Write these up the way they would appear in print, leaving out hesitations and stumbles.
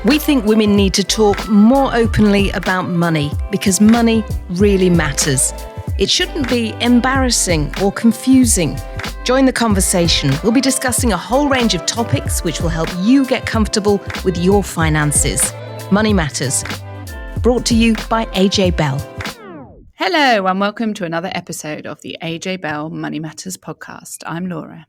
We think women need to talk more openly about money because money really matters. It shouldn't be embarrassing or confusing. Join the conversation. We'll be discussing a whole range of topics which will help you get comfortable with your finances. Money Matters. Brought to you by AJ Bell. Hello and welcome to another episode of the AJ Bell Money Matters podcast. I'm Laura.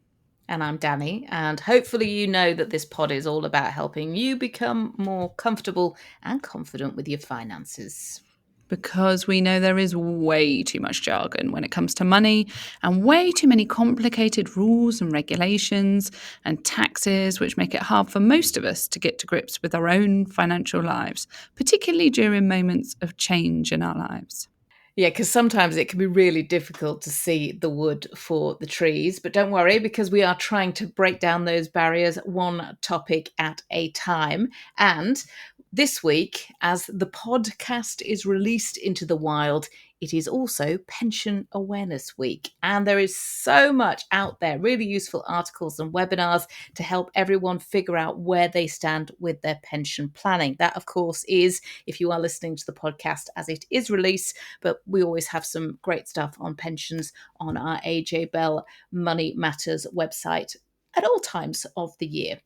And I'm Danni, and hopefully you know that this pod is all about helping you become more comfortable and confident with your finances. Because we know there is way too much jargon when it comes to money and way too many complicated rules and regulations and taxes, which make it hard for most of us to get to grips with our own financial lives, particularly during moments of change in our lives. Yeah, because sometimes it can be really difficult to see the wood for the trees. But don't worry, because we are trying to break down those barriers one topic at a time. And this week, as the podcast is released into the wild, it is also Pension Awareness Week. And there is so much out there, really useful articles and webinars to help everyone figure out where they stand with their pension planning. That, of course, is if you are listening to the podcast as it is released, but we always have some great stuff on pensions on our AJ Bell Money Matters website at all times of the year.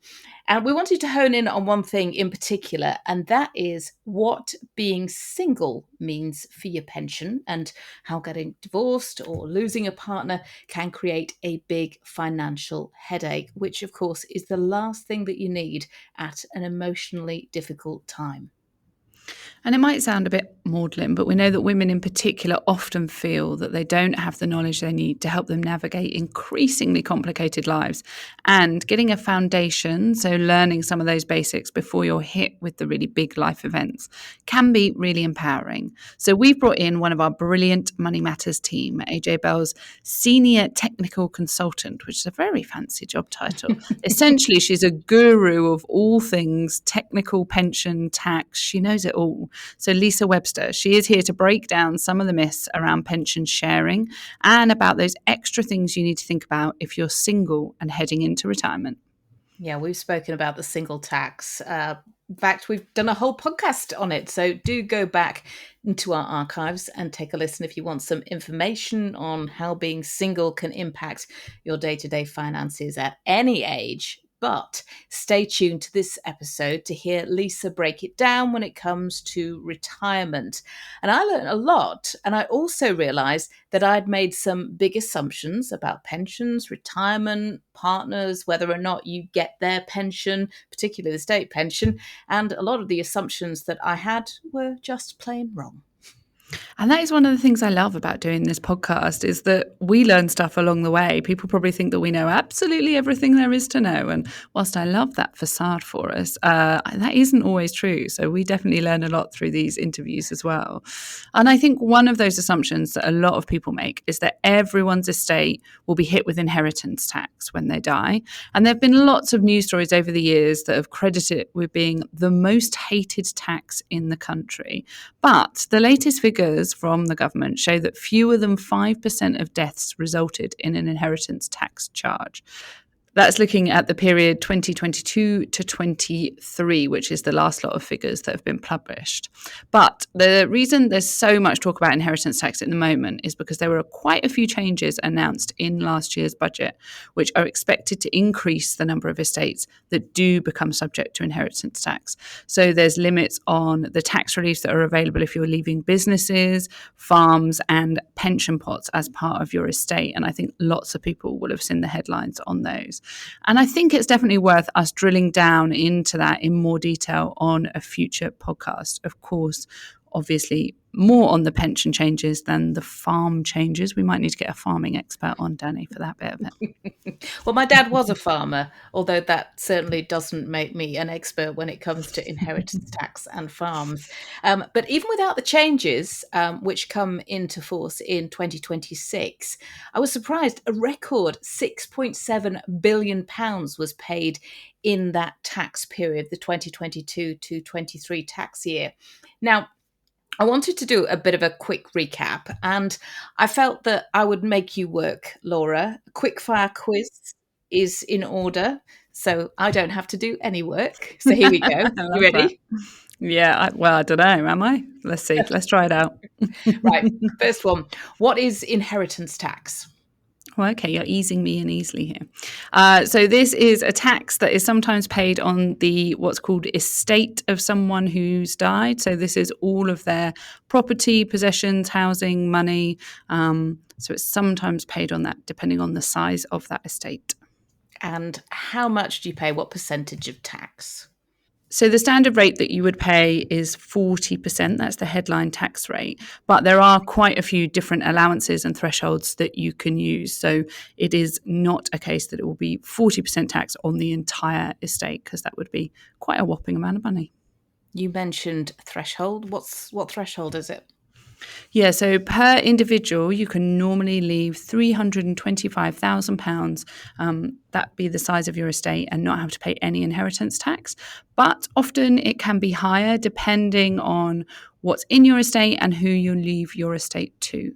And we wanted to hone in on one thing in particular, and that is what being single means for your pension and how getting divorced or losing a partner can create a big financial headache, which of course is the last thing that you need at an emotionally difficult time. And it might sound a bit maudlin, but we know that women in particular often feel that they don't have the knowledge they need to help them navigate increasingly complicated lives. And getting a foundation, so learning some of those basics before you're hit with the really big life events, can be really empowering. So we've brought in one of our brilliant Money Matters team, AJ Bell's Senior Technical Consultant, which is a very fancy job title. Essentially, she's a guru of all things technical, pension, tax. She knows it all. So Lisa Webster, she is here to break down some of the myths around pension sharing and about those extra things you need to think about if you're single and heading into retirement. Yeah, we've spoken about the single tax. In fact, we've done a whole podcast on it. So do go back into our archives and take a listen if you want some information on how being single can impact your day-to-day finances at any age. But stay tuned to this episode to hear Lisa break it down when it comes to retirement. And I learned a lot. And I also realized that I'd made some big assumptions about pensions, retirement, partners, whether or not you get their pension, particularly the state pension. And a lot of the assumptions that I had were just plain wrong. And that is one of the things I love about doing this podcast is that we learn stuff along the way. People probably think that we know absolutely everything there is to know. And whilst I love that facade for us, that isn't always true. So we definitely learn a lot through these interviews as well. And I think one of those assumptions that a lot of people make is that everyone's estate will be hit with inheritance tax when they die. And there have been lots of news stories over the years that have credited it with being the most hated tax in the country. But the latest figures from the government show that fewer than 5% of deaths resulted in an inheritance tax charge. That's looking at the period 2022 to 23, which is the last lot of figures that have been published. But the reason there's so much talk about inheritance tax at the moment is because there were quite a few changes announced in last year's budget, which are expected to increase the number of estates that do become subject to inheritance tax. So there's limits on the tax reliefs that are available if you're leaving businesses, farms, and pension pots as part of your estate. And I think lots of people will have seen the headlines on those. And I think it's definitely worth us drilling down into that in more detail on a future podcast. Of course, obviously, more on the pension changes than the farm changes. We might need to get a farming expert on, Danni, for that bit of it. Well, my dad was a farmer, although that certainly doesn't make me an expert when it comes to inheritance tax and farms. But even without the changes, which come into force in 2026, I was surprised a record £6.7 billion was paid in that tax period, the 2022 to 23 tax year. Now, I wanted to do a bit of a quick recap, and I felt that I would make you work, Laura. A quick fire quiz is in order. So I don't have to do any work. So here we go. I You love that. ready? Yeah, well, I don't know. Am I? Let's see. Let's try it out. Right. First one. What is inheritance tax? Well, okay, you're easing me in easily here. So this is a tax that is sometimes paid on the what's called estate of someone who's died. So this is all of their property, possessions, housing, money. So it's sometimes paid on that, depending on the size of that estate. And how much do you pay? What percentage of tax? So the standard rate that you would pay is 40%. That's the headline tax rate. But there are quite a few different allowances and thresholds that you can use. So it is not a case that it will be 40% tax on the entire estate, because that would be quite a whopping amount of money. You mentioned threshold. What threshold is it? Yeah, so per individual, you can normally leave £325,000. That be the size of your estate and not have to pay any inheritance tax. But often it can be higher depending on what's in your estate and who you leave your estate to.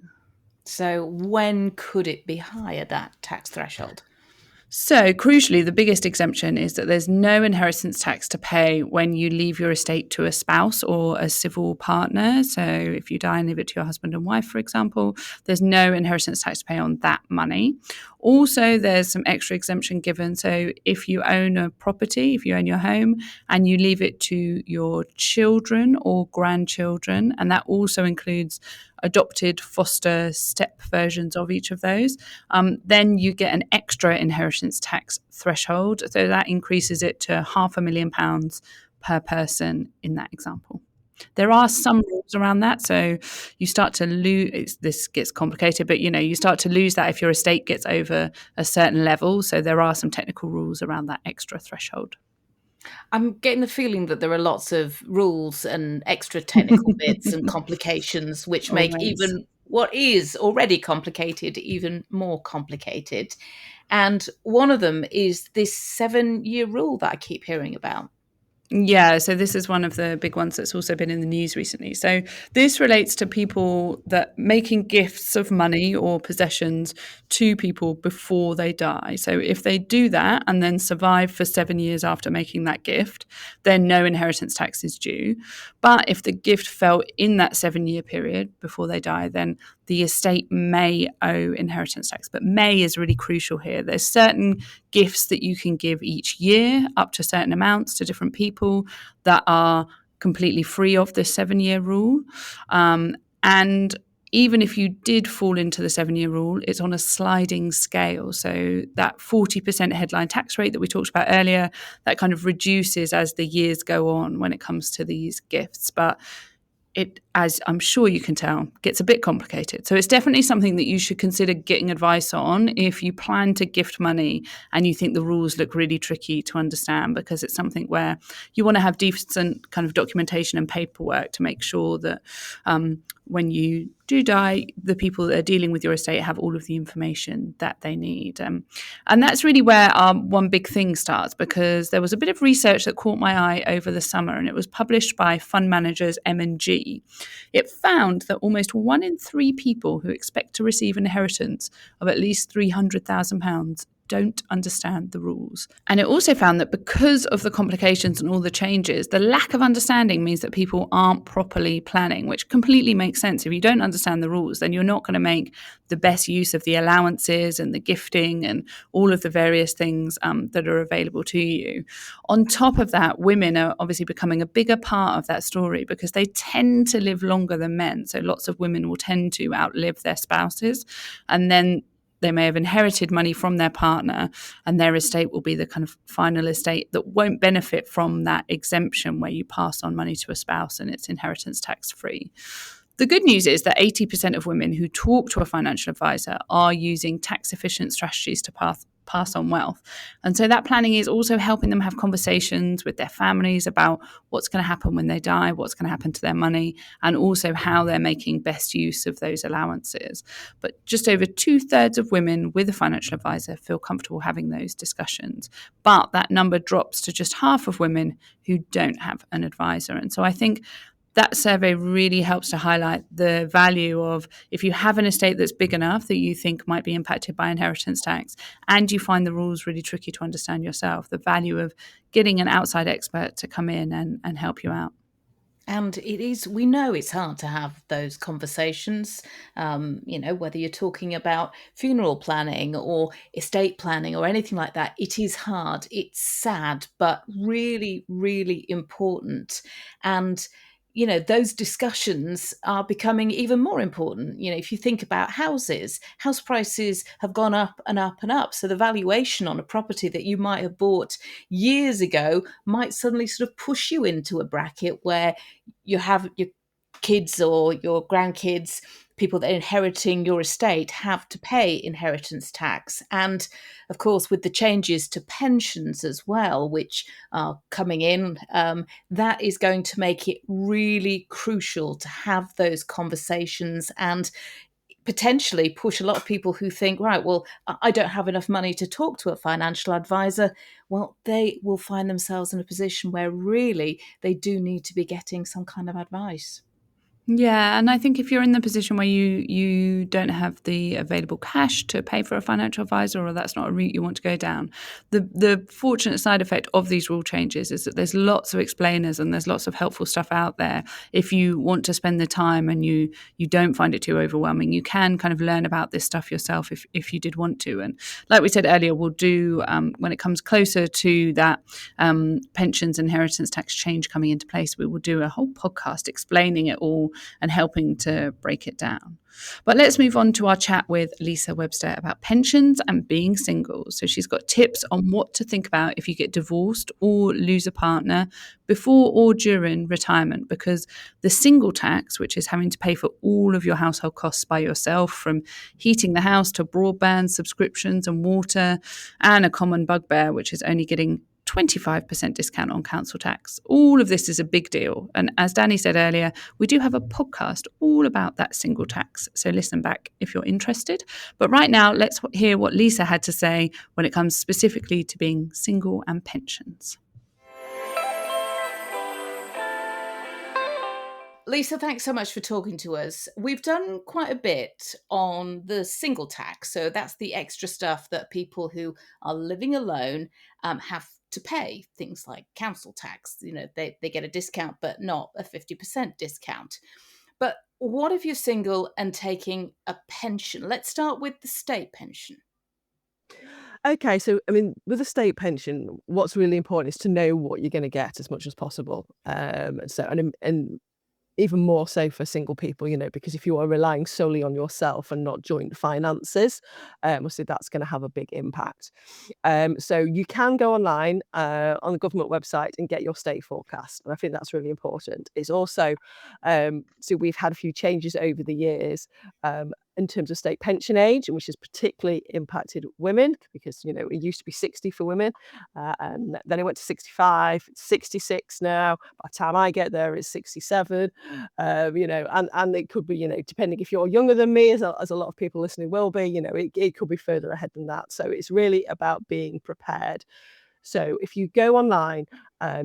So when could it be higher, that tax threshold? So, crucially, the biggest exemption is that there's no inheritance tax to pay when you leave your estate to a spouse or a civil partner. So, if you die and leave it to your husband and wife, for example, there's no inheritance tax to pay on that money. Also, there's some extra exemption given. So, if you own a property, if you own your home and you leave it to your children or grandchildren, and that also includes adopted, foster, step versions of each of those, then you get an extra inheritance tax threshold. So that increases it to £500,000 per person in that example. There are some rules around that. So you start to lose, this gets complicated, but you start to lose that if your estate gets over a certain level. So there are some technical rules around that extra threshold. I'm getting the feeling that there are lots of rules and extra technical bits and complications which make Always. even what is already complicated even more complicated. And one of them is this 7-year rule that I keep hearing about. Yeah, so this is one of the big ones that's also been in the news recently. So this relates to people that making gifts of money or possessions to people before they die. So if they do that and then survive for 7 years after making that gift, then no inheritance tax is due. But if the gift fell in that 7 year period before they die, then the estate may owe inheritance tax. But may is really crucial here. There's certain gifts that you can give each year, up to certain amounts to different people, that are completely free of the 7 year rule. And even if you did fall into the 7 year rule, it's on a sliding scale. So that 40% headline tax rate that we talked about earlier, that kind of reduces as the years go on when it comes to these gifts. But it, as I'm sure you can tell, gets a bit complicated. So it's definitely something that you should consider getting advice on if you plan to gift money and you think the rules look really tricky to understand, because it's something where you want to have decent kind of documentation and paperwork to make sure that when you do die, the people that are dealing with your estate have all of the information that they need. And that's really where our one big thing starts, because there was a bit of research that caught my eye over the summer, and it was published by fund managers M&G. It found that almost 1 in 3 people who expect to receive an inheritance of at least £300,000 don't understand the rules. And it also found that because of the complications and all the changes, the lack of understanding means that people aren't properly planning, which completely makes sense. If you don't understand the rules, then you're not going to make the best use of the allowances and the gifting and all of the various things that are available to you. On top of that, women are obviously becoming a bigger part of that story because they tend to live longer than men. So lots of women will tend to outlive their spouses, and then they may have inherited money from their partner, and their estate will be the kind of final estate that won't benefit from that exemption where you pass on money to a spouse and it's inheritance tax free. The good news is that 80% of women who talk to a financial advisor are using tax efficient strategies to pass on wealth. And so that planning is also helping them have conversations with their families about what's going to happen when they die, what's going to happen to their money, and also how they're making best use of those allowances. But just over 2/3 of women with a financial advisor feel comfortable having those discussions. But that number drops to just half of women who don't have an advisor. And so I think that survey really helps to highlight the value of, if you have an estate that's big enough that you think might be impacted by inheritance tax, and you find the rules really tricky to understand yourself, the value of getting an outside expert to come in and help you out. And we know it's hard to have those conversations, whether you're talking about funeral planning or estate planning or anything like that. It is hard. It's sad, but really, really important. And, those discussions are becoming even more important. If you think about houses, house prices have gone up and up and up. So the valuation on a property that you might have bought years ago might suddenly sort of push you into a bracket where you have your kids or your grandkids, people that are inheriting your estate, have to pay inheritance tax. And of course, with the changes to pensions as well, which are coming in, that is going to make it really crucial to have those conversations and potentially push a lot of people who think, right, well, I don't have enough money to talk to a financial advisor. Well, they will find themselves in a position where really they do need to be getting some kind of advice. Yeah, and I think if you're in the position where you don't have the available cash to pay for a financial advisor, or that's not a route you want to go down, the fortunate side effect of these rule changes is that there's lots of explainers and there's lots of helpful stuff out there. If you want to spend the time and you don't find it too overwhelming, you can kind of learn about this stuff yourself if you did want to. And like we said earlier, we'll do when it comes closer to that pensions inheritance tax change coming into place, we will do a whole podcast explaining it all and helping to break it down. But let's move on to our chat with Lisa Webster about pensions and being single. So she's got tips on what to think about if you get divorced or lose a partner before or during retirement, because the single tax, which is having to pay for all of your household costs by yourself, from heating the house to broadband subscriptions and water, and a common bugbear, which is only getting 25% discount on council tax. All of this is a big deal. And as Danni said earlier, we do have a podcast all about that single tax. So listen back if you're interested. But right now, let's hear what Lisa had to say when it comes specifically to being single and pensions. Lisa, thanks so much for talking to us. We've done quite a bit on the single tax. So that's the extra stuff that people who are living alone have to pay, things like council tax. They get a discount, but not a 50% discount. But what if you're single and taking a pension? Let's start with the state pension. Okay, so I mean, with a state pension, what's really important is to know what you're going to get as much as possible. And even more so for single people, because if you are relying solely on yourself and not joint finances, obviously that's going to have a big impact. So you can go online on the government website and get your state forecast. And I think that's really important. It's also, so we've had a few changes over the years in terms of state pension age, which has particularly impacted women because, it used to be 60 for women. And then it went to 65, 66 now. By the time I get there, it's 67. And it could be, depending if you're younger than me, as a lot of people listening will be, it could be further ahead than that. So it's really about being prepared. So if you go online,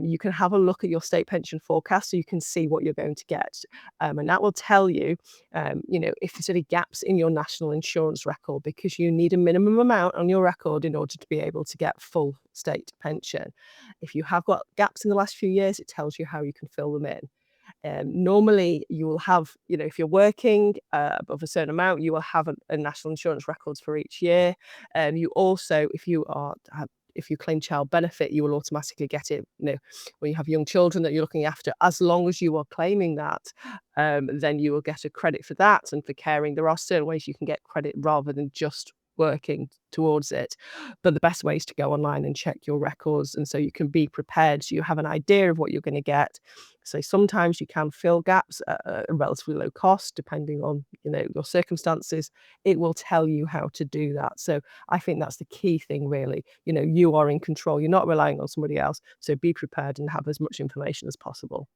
you can have a look at your state pension forecast so you can see what you're going to get. And that will tell you, if there's any gaps in your national insurance record, because you need a minimum amount on your record in order to be able to get full state pension. If you have got gaps in the last few years, it tells you how you can fill them in. Normally, you will have, if you're working above a certain amount, you will have a national insurance records for each year. You also, if you claim child benefit, you will automatically get it, when you have young children that you're looking after. As long as you are claiming that, then you will get a credit for that. And for caring, there are certain ways you can get credit rather than just working towards it. But the best way is to go online and check your records, and so you can be prepared, so you have an idea of what you're going to get. So sometimes you can fill gaps at a relatively low cost, depending on your circumstances. It will tell you how to do that. So I think that's the key thing, really. You are in control. You're not relying on somebody else. So be prepared and have as much information as possible.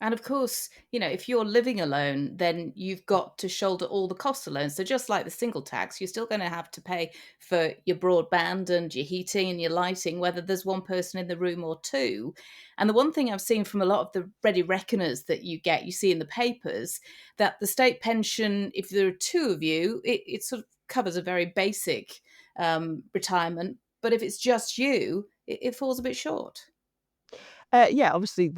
And of course, if you're living alone, then you've got to shoulder all the costs alone. So just like the single tax, you're still going to have to pay for your broadband and your heating and your lighting, whether there's one person in the room or two. And the one thing I've seen from a lot of the ready reckoners that you see in the papers, that the state pension, if there are two of you, it sort of covers a very basic retirement. But if it's just you, it falls a bit short. Yeah, obviously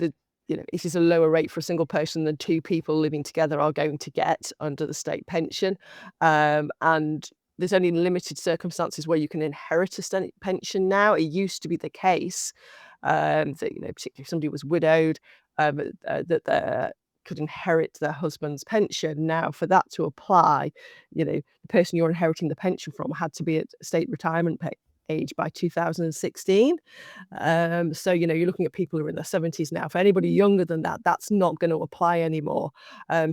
it is a lower rate for a single person than two people living together are going to get under the state pension. And there's only limited circumstances where you can inherit a state pension now. It used to be the case that, particularly if somebody was widowed, that they could inherit their husband's pension. Now, for that to apply, the person you're inheriting the pension from had to be at state retirement age by 2016. So, you're looking at people who are in their 70s now. For anybody younger than that, that's not going to apply anymore.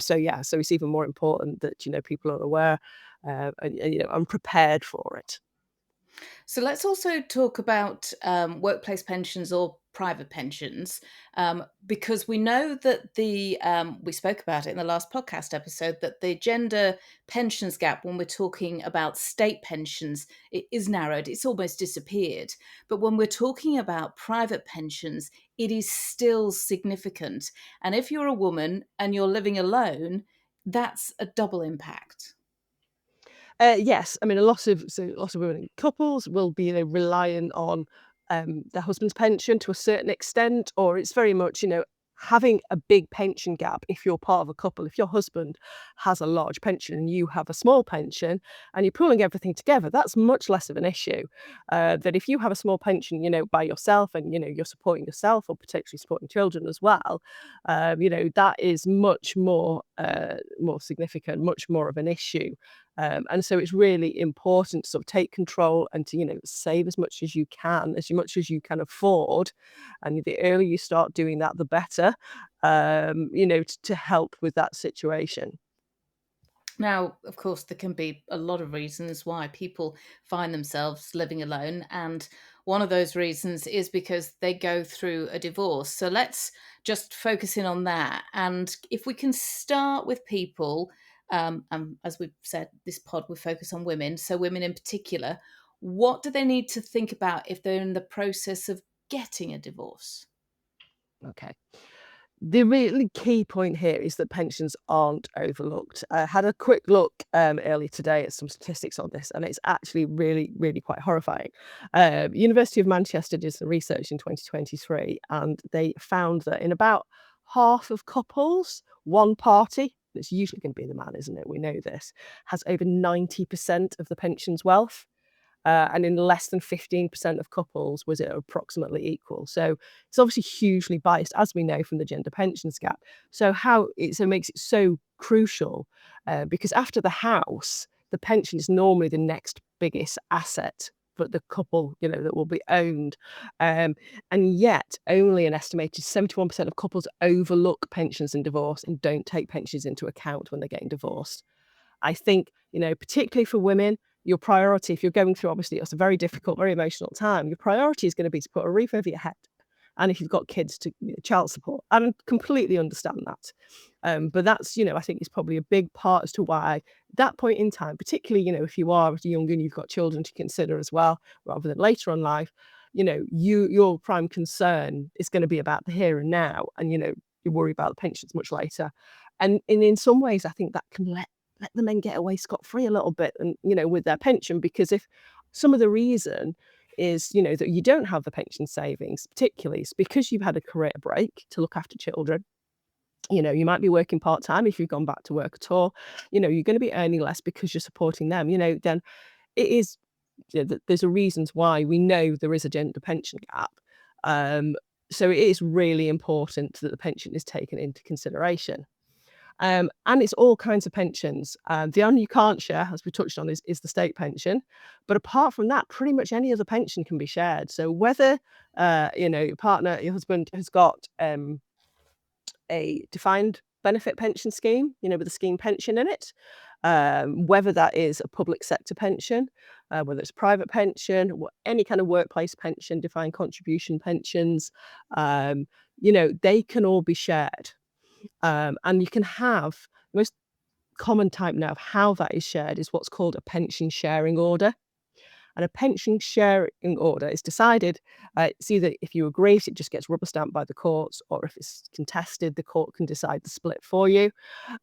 So yeah, so it's even more important that, people are aware and prepared for it. So let's also talk about workplace pensions or private pensions, because we know that we spoke about it in the last podcast episode, that the gender pensions gap, when we're talking about state pensions, it is narrowed. It's almost disappeared. But when we're talking about private pensions, it is still significant. And if you're a woman and you're living alone, that's a double impact. Yes, I mean, lots of women in couples will be, reliant on their husband's pension to a certain extent, or it's very much, having a big pension gap if you're part of a couple. If your husband has a large pension and you have a small pension and you're pooling everything together, that's much less of an issue. That if you have a small pension, by yourself and, you're supporting yourself or potentially supporting children as well, that is much more significant, much more of an issue. And so it's really important to sort of take control and to, save as much as you can, as much as you can afford. And the earlier you start doing that, the better, to help with that situation. Now, of course, there can be a lot of reasons why people find themselves living alone. And one of those reasons is because they go through a divorce. So let's just focus in on that. And if we can start with people, as we've said, this pod will focus on women, so women in particular, what do they need to think about if they're in the process of getting a divorce? Okay. The really key point here is that pensions aren't overlooked. I had a quick look earlier today at some statistics on this, and it's actually really, really quite horrifying. University of Manchester did some research in 2023, and they found that in about half of couples, one party, that's usually going to be the man, isn't it? We know this, has over 90% of the pension's wealth. And in less than 15% of couples was it approximately equal. So it's obviously hugely biased, as we know from the gender pensions gap. So it makes it so crucial because after the house, the pension is normally the next biggest asset for the couple, that will be owned. And yet only an estimated 71% of couples overlook pensions in divorce and don't take pensions into account when they're getting divorced. I think, particularly for women, your priority, if you're going through, obviously, it's a very difficult, very emotional time, your priority is going to be to put a roof over your head. And if you've got kids, to child support. I completely understand that. But that's, I think it's probably a big part as to why that point in time, particularly, if you are young and you've got children to consider as well, rather than later on life, your prime concern is going to be about the here and now. And, you worry about the pensions much later. And in some ways, I think that can let the men get away scot-free a little bit and, with their pension, because if some of the reason is, that you don't have the pension savings, particularly, it's because you've had a career break to look after children. You might be working part-time if you've gone back to work at all. You're going to be earning less because you're supporting them, then it is, there's a reasons why we know there is a gender pension gap. So it is really important that the pension is taken into consideration. And it's all kinds of pensions. The only you can't share, as we touched on, is the state pension. But apart from that, pretty much any other pension can be shared. So whether your partner, your husband has got a defined benefit pension scheme, with a scheme pension in it, whether that is a public sector pension, whether it's private pension, any kind of workplace pension, defined contribution pensions, they can all be shared. And you can have the most common type now of how that is shared is what's called a pension sharing order. And a pension sharing order is decided, it's either if you agree, it just gets rubber stamped by the courts, or if it's contested, the court can decide the split for you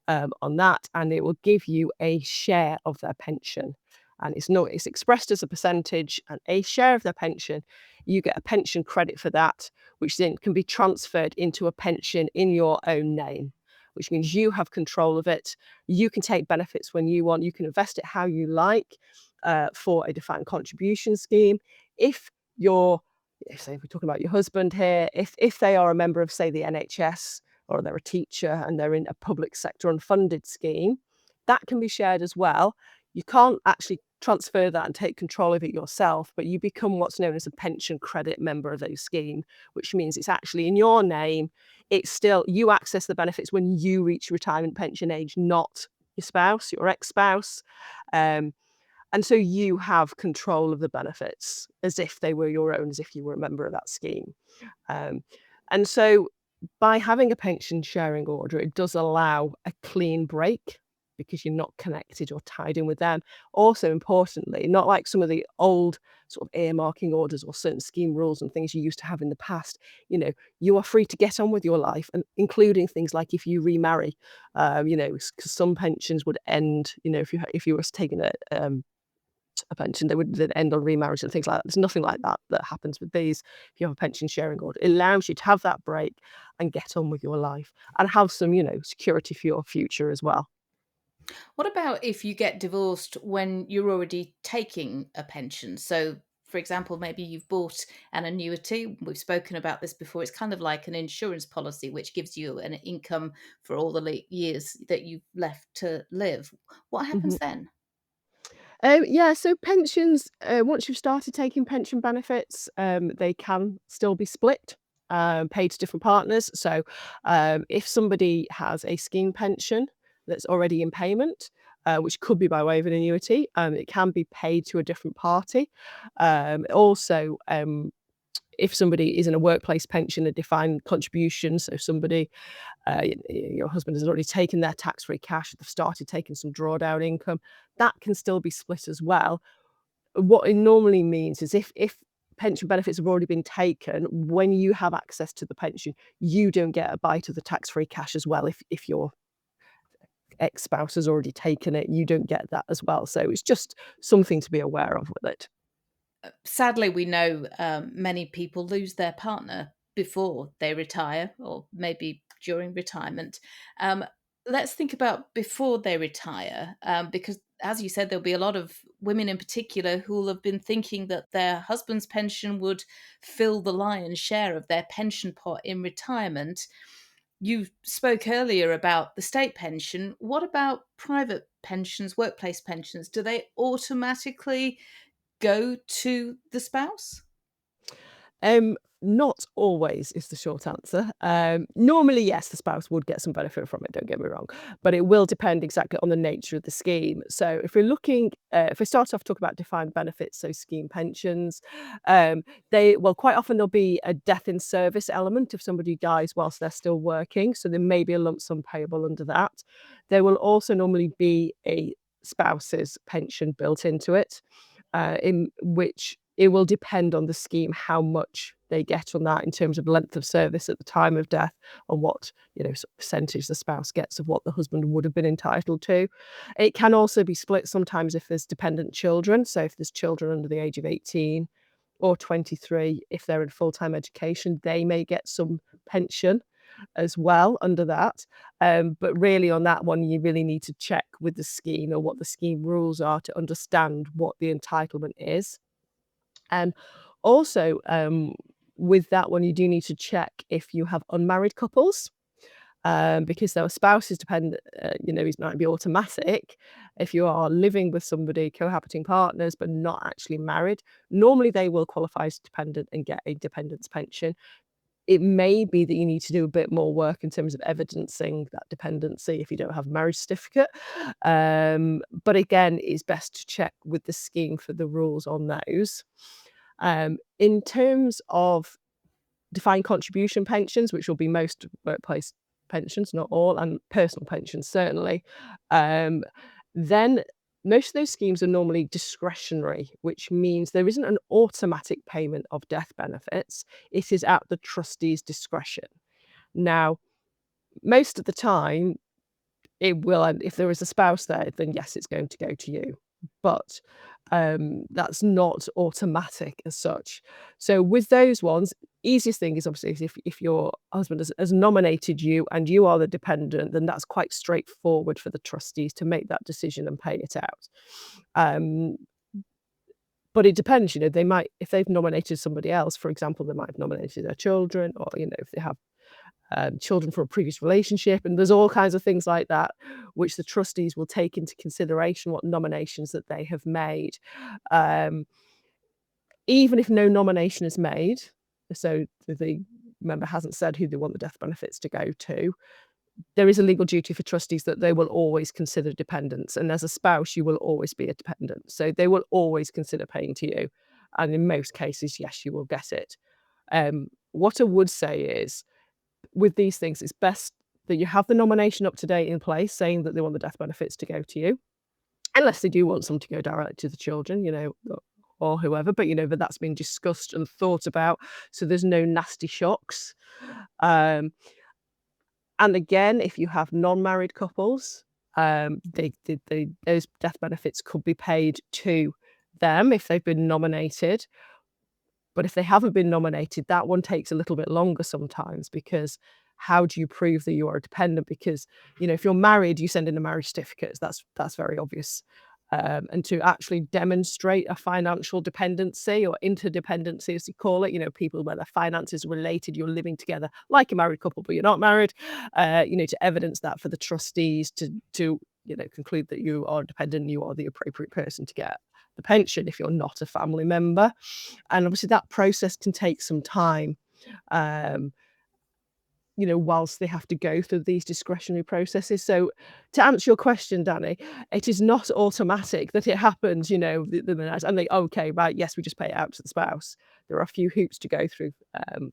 on that, and it will give you a share of their pension. And it's expressed as a percentage, and a share of their pension, you get a pension credit for that, which then can be transferred into a pension in your own name, which means you have control of it. You can take benefits when you want. You can invest it how you like for a defined contribution scheme. If you're, say, if we're talking about your husband here, if they are a member of, say, the NHS, or they're a teacher and they're in a public sector unfunded scheme, that can be shared as well. You can't actually transfer that and take control of it yourself, but you become what's known as a pension credit member of a scheme, which means it's actually in your name. It's still, you access the benefits when you reach retirement pension age, not your spouse, your ex-spouse. And so you have control of the benefits as if they were your own, as if you were a member of that scheme. And so by having a pension sharing order, it does allow a clean break because you're not connected or tied in with them. Also, importantly, not like some of the old sort of earmarking orders or certain scheme rules and things you used to have in the past. You are free to get on with your life, and including things like if you remarry, because some pensions would end, if you were taking a pension, they would then end on remarriage and things like that. There's nothing like that happens with these. If you have a pension sharing order, it allows you to have that break and get on with your life and have some, security for your future as well. What about if you get divorced when you're already taking a pension? So, for example, maybe you've bought an annuity. We've spoken about this before. It's kind of like an insurance policy, which gives you an income for all the years that you've left to live. What Mhm. happens then? Yeah, so pensions, once you've started taking pension benefits, they can still be split, paid to different partners. So if somebody has a scheme pension that's already in payment, which could be by way of an annuity, it can be paid to a different party. Also, if somebody is in a workplace pension, a defined contribution, so somebody, your husband has already taken their tax-free cash, they've started taking some drawdown income, that can still be split as well. What it normally means is if pension benefits have already been taken, when you have access to the pension, you don't get a bite of the tax-free cash as well. If your ex-spouse has already taken it, you don't get that as well. So it's just something to be aware of with it. Sadly, we know many people lose their partner before they retire or maybe during retirement. Um, let's think about before they retire, because as you said, there'll be a lot of women in particular who will have been thinking that their husband's pension would fill the lion's share of their pension pot in retirement. You spoke earlier about the state pension. What about private pensions, workplace pensions? Do they automatically go to the spouse? Not always is the short answer. Normally, yes, the spouse would get some benefit from it, don't get me wrong, but it will depend exactly on the nature of the scheme. So if we're looking, if we start off talking about defined benefits, so scheme pensions, quite often there'll be a death in service element if somebody dies whilst they're still working. So there may be a lump sum payable under that. There will also normally be a spouse's pension built into it, in which it will depend on the scheme how much they get on that in terms of length of service at the time of death, and what, sort of percentage the spouse gets of what the husband would have been entitled to. It can also be split sometimes if there's dependent children. So if there's children under the age of 18 or 23, if they're in full-time education, they may get some pension as well under that. But really on that one, you really need to check with the scheme or what the scheme rules are to understand what the entitlement is. And also, with that one, you do need to check if you have unmarried couples, because their spouses depend, it might be automatic. If you are living with somebody, cohabiting partners, but not actually married, normally they will qualify as dependent and get a dependent's pension. It may be that you need to do a bit more work in terms of evidencing that dependency if you don't have a marriage certificate. But again, it's best to check with the scheme for the rules on those. In terms of defined contribution pensions, which will be most workplace pensions, not all, and personal pensions certainly, then most of those schemes are normally discretionary, which means there isn't an automatic payment of death benefits. It is at the trustee's discretion. Now, most of the time, it will, and if there is a spouse there, then yes, it's going to go to you. But that's not automatic as such. So with those ones, easiest thing is obviously if your husband has nominated you and you are the dependent, then that's quite straightforward for the trustees to make that decision and pay it out. But it depends, they might, if they've nominated somebody else, for example, they might have nominated their children, or if they have children from a previous relationship, and there's all kinds of things like that, which the trustees will take into consideration what nominations that they have made. Even if no nomination is made, so the member hasn't said who they want the death benefits to go to, there is a legal duty for trustees that they will always consider dependents, and as a spouse, you will always be a dependent. So they will always consider paying to you, and in most cases, yes, you will get it. What I would say is, with these things, it's best that you have the nomination up to date in place, saying that they want the death benefits to go to you, unless they do want some to go directly to the children, or whoever, but that that's been discussed and thought about, so there's no nasty shocks. Um, and again, if you have non-married couples, those death benefits could be paid to them if they've been nominated. But if they haven't been nominated, that one takes a little bit longer sometimes, because how do you prove that you are a dependent? Because, if you're married, you send in a marriage certificate. That's very obvious. And to actually demonstrate a financial dependency or interdependency, as you call it, people where their finances are related, you're living together like a married couple, but you're not married, to evidence that for the trustees to conclude that you are dependent, you are the appropriate person to get the pension if you're not a family member. And obviously that process can take some time, whilst they have to go through these discretionary processes. So to answer your question, Danny, it is not automatic that it happens, the minute, and they, okay, right, yes, we just pay it out to the spouse. There are a few hoops to go through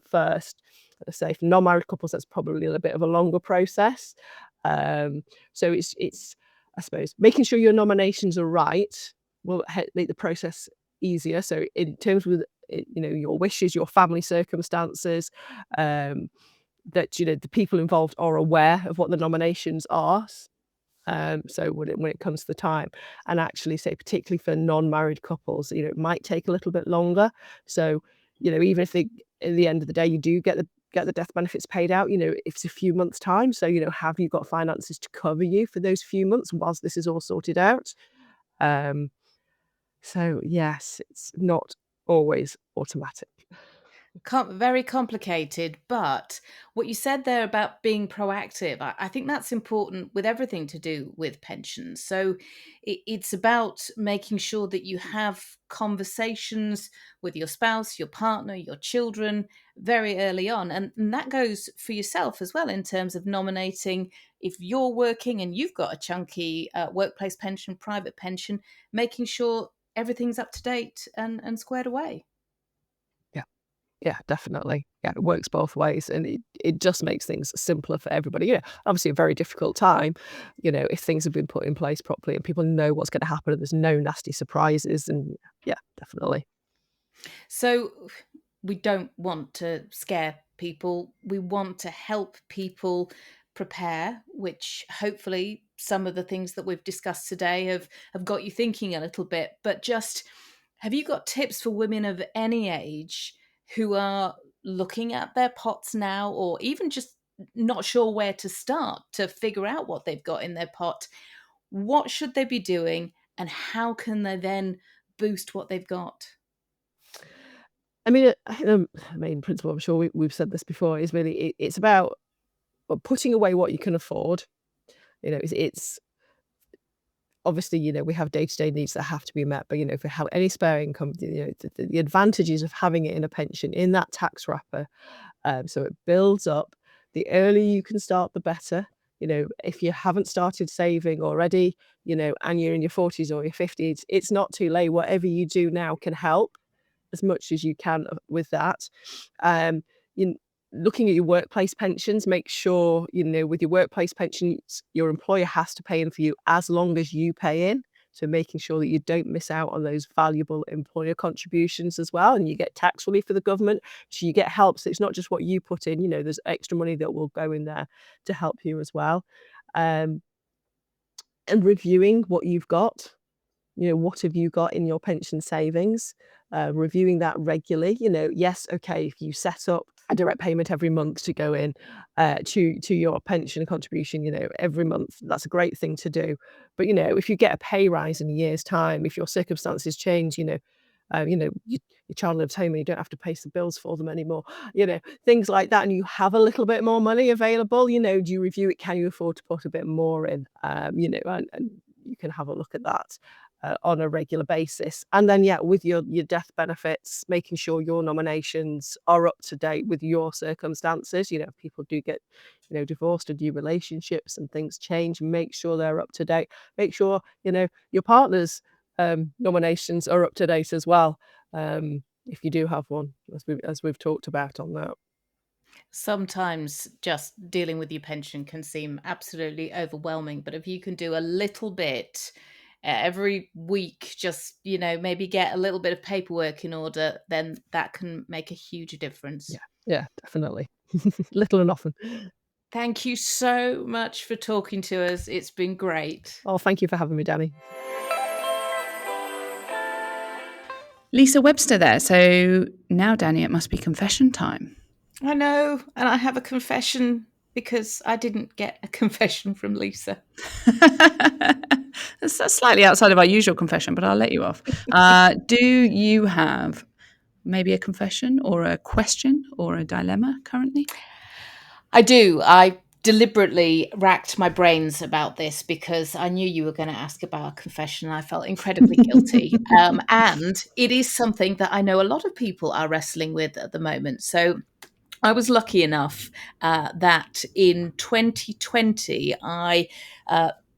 first. Let's say for non-married couples, that's probably a bit of a longer process. So it's, I suppose, making sure your nominations are right will make the process easier. So in terms with your wishes, your family circumstances, that the people involved are aware of what the nominations are. So when it comes to the time, and actually say particularly for non-married couples, it might take a little bit longer. So even if at the end of the day you do get the death benefits paid out, if it's a few months' time. So have you got finances to cover you for those few months whilst this is all sorted out? So yes, it's not always automatic. Very complicated, but what you said there about being proactive, I think that's important with everything to do with pensions. So it's about making sure that you have conversations with your spouse, your partner, your children very early on. And that goes for yourself as well, in terms of nominating. If you're working and you've got a chunky workplace pension, private pension, making sure everything's up to date and squared away. Yeah, definitely. Yeah, it works both ways, and it just makes things simpler for everybody. Obviously a very difficult time, if things have been put in place properly and people know what's going to happen and there's no nasty surprises, and yeah, definitely. So we don't want to scare people. We want to help people prepare, which hopefully some of the things that we've discussed today have got you thinking a little bit. But just, have you got tips for women of any age who are looking at their pots now, or even just not sure where to start to figure out what they've got in their pot? What should they be doing, and how can they then boost what they've got? I mean, I think the main principle, I'm sure we've said this before, is really it's about putting away what you can afford. It's obviously, we have day-to-day needs that have to be met, but, if we have any spare income, the advantages of having it in a pension, in that tax wrapper, so it builds up. The earlier you can start, the better. If you haven't started saving already, and you're in your 40s or your 50s, it's not too late. Whatever you do now can help as much as you can with that. Um, you, looking at your workplace pensions, make sure, with your workplace pensions, your employer has to pay in for you as long as you pay in. So making sure that you don't miss out on those valuable employer contributions as well. And you get tax relief for the government. So you get help. So it's not just what you put in, there's extra money that will go in there to help you as well. And reviewing what you've got. What have you got in your pension savings? Reviewing that regularly. Yes, okay, if you set up a direct payment every month to go in to your pension contribution, every month, that's a great thing to do. But if you get a pay rise in a year's time, if your circumstances change, your child lives home and you don't have to pay some bills for them anymore, things like that, and you have a little bit more money available, do you review it? Can you afford to put a bit more in? And you can have a look at that on a regular basis. And then, with your death benefits, making sure your nominations are up to date with your circumstances. If people do get, divorced or new relationships and things change, make sure they're up to date. Make sure, your partner's nominations are up to date as well. If you do have one, as we've talked about on that. Sometimes just dealing with your pension can seem absolutely overwhelming, but if you can do a little bit every week, just, maybe get a little bit of paperwork in order, then that can make a huge difference. Yeah, definitely. Little and often. Thank you so much for talking to us. It's been great. Oh, thank you for having me, Danny. Lisa Webster there. So now, Danny, it must be confession time. I know, and I have a confession because I didn't get a confession from Lisa. That's slightly outside of our usual confession, but I'll let you off. Do you have maybe a confession or a question or a dilemma currently? I do. I deliberately racked my brains about this because I knew you were going to ask about a confession. I felt incredibly guilty. And it is something that I know a lot of people are wrestling with at the moment. So I was lucky enough that in 2020, I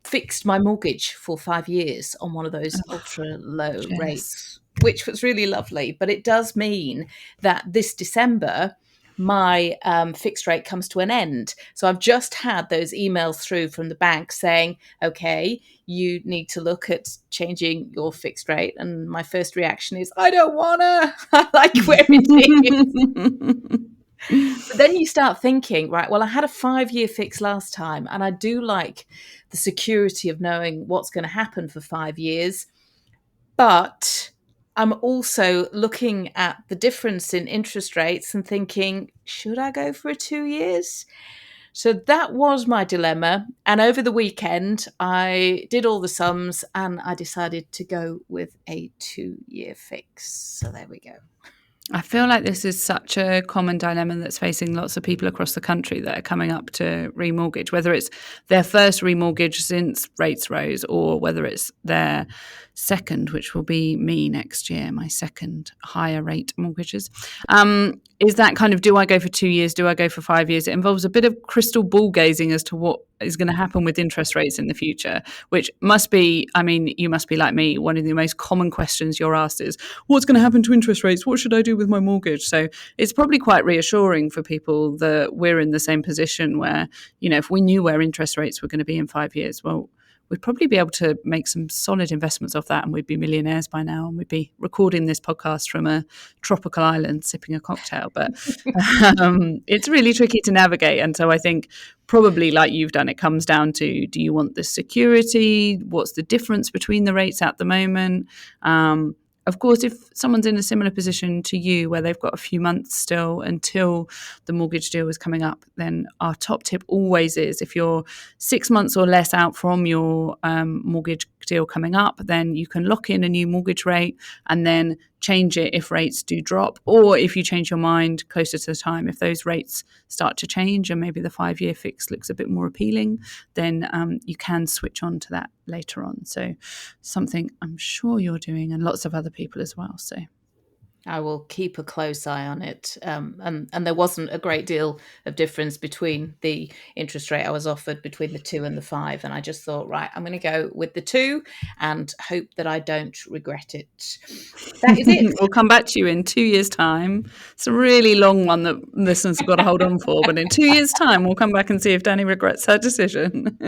fixed my mortgage for 5 years on one of those ultra low rates, which was really lovely. But it does mean that this December, my fixed rate comes to an end. So I've just had those emails through from the bank saying, okay, you need to look at changing your fixed rate. And my first reaction is, I don't want to. I like where it is. But then you start thinking, right, well, I had a 5-year fix last time, and I do like the security of knowing what's going to happen for 5 years. But I'm also looking at the difference in interest rates and thinking, should I go for a 2 years? So that was my dilemma. And over the weekend, I did all the sums and I decided to go with a 2-year fix. So there we go. I feel like this is such a common dilemma that's facing lots of people across the country that are coming up to remortgage, whether it's their first remortgage since rates rose or whether it's their second, which will be me next year, my second higher rate mortgages. Is that kind of, do I go for 2 years? Do I go for 5 years? It involves a bit of crystal ball gazing as to what is going to happen with interest rates in the future, which must be, I mean, you must be like me. One of the most common questions you're asked is, what's going to happen to interest rates? What should I do with my mortgage? So it's probably quite reassuring for people that we're in the same position where, if we knew where interest rates were going to be in 5 years, well, we'd probably be able to make some solid investments off that and we'd be millionaires by now and we'd be recording this podcast from a tropical island sipping a cocktail. But it's really tricky to navigate. And so I think probably like you've done, it comes down to, do you want the security? What's the difference between the rates at the moment? Of course, if someone's in a similar position to you where they've got a few months still until the mortgage deal is coming up, then our top tip always is, if you're 6 months or less out from your mortgage deal coming up, then you can lock in a new mortgage rate and then change it if rates do drop, or if you change your mind closer to the time, if those rates start to change and maybe the 5-year fix looks a bit more appealing, then you can switch on to that later on. So something I'm sure you're doing and lots of other people as well. So I will keep a close eye on it. And there wasn't a great deal of difference between the interest rate I was offered between the 2 and the 5. And I just thought, right, I'm going to go with the 2 and hope that I don't regret it. That is it. We'll come back to you in 2 years' time. It's a really long one that listeners have got to hold on for, but in 2 years' time, we'll come back and see if Danni regrets her decision.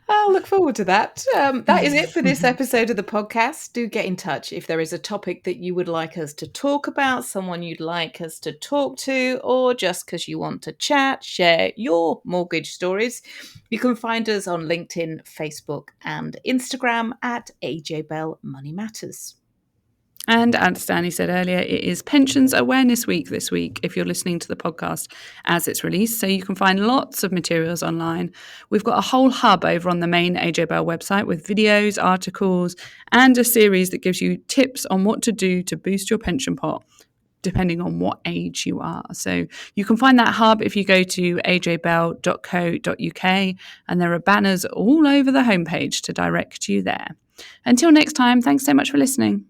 I'll look forward to that. That is it for this episode of the podcast. Do get in touch if there is a topic that you would like us to talk about, someone you'd like us to talk to, or just because you want to chat, share your mortgage stories. You can find us on LinkedIn, Facebook, and Instagram at AJ Bell Money Matters. And as Danni said earlier, it is Pensions Awareness Week this week if you're listening to the podcast as it's released. So you can find lots of materials online. We've got a whole hub over on the main AJ Bell website with videos, articles, and a series that gives you tips on what to do to boost your pension pot, depending on what age you are. So you can find that hub if you go to ajbell.co.uk, and there are banners all over the homepage to direct you there. Until next time, thanks so much for listening.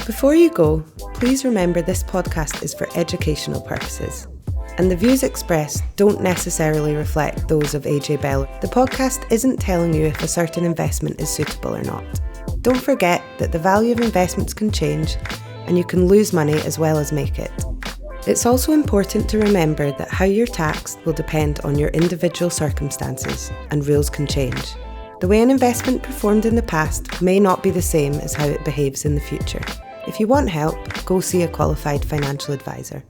Before you go, please remember this podcast is for educational purposes, and the views expressed don't necessarily reflect those of AJ Bell. The podcast isn't telling you if a certain investment is suitable or not. Don't forget that the value of investments can change, and you can lose money as well as make it. It's also important to remember that how you're taxed will depend on your individual circumstances, and rules can change. The way an investment performed in the past may not be the same as how it behaves in the future. If you want help, go see a qualified financial advisor.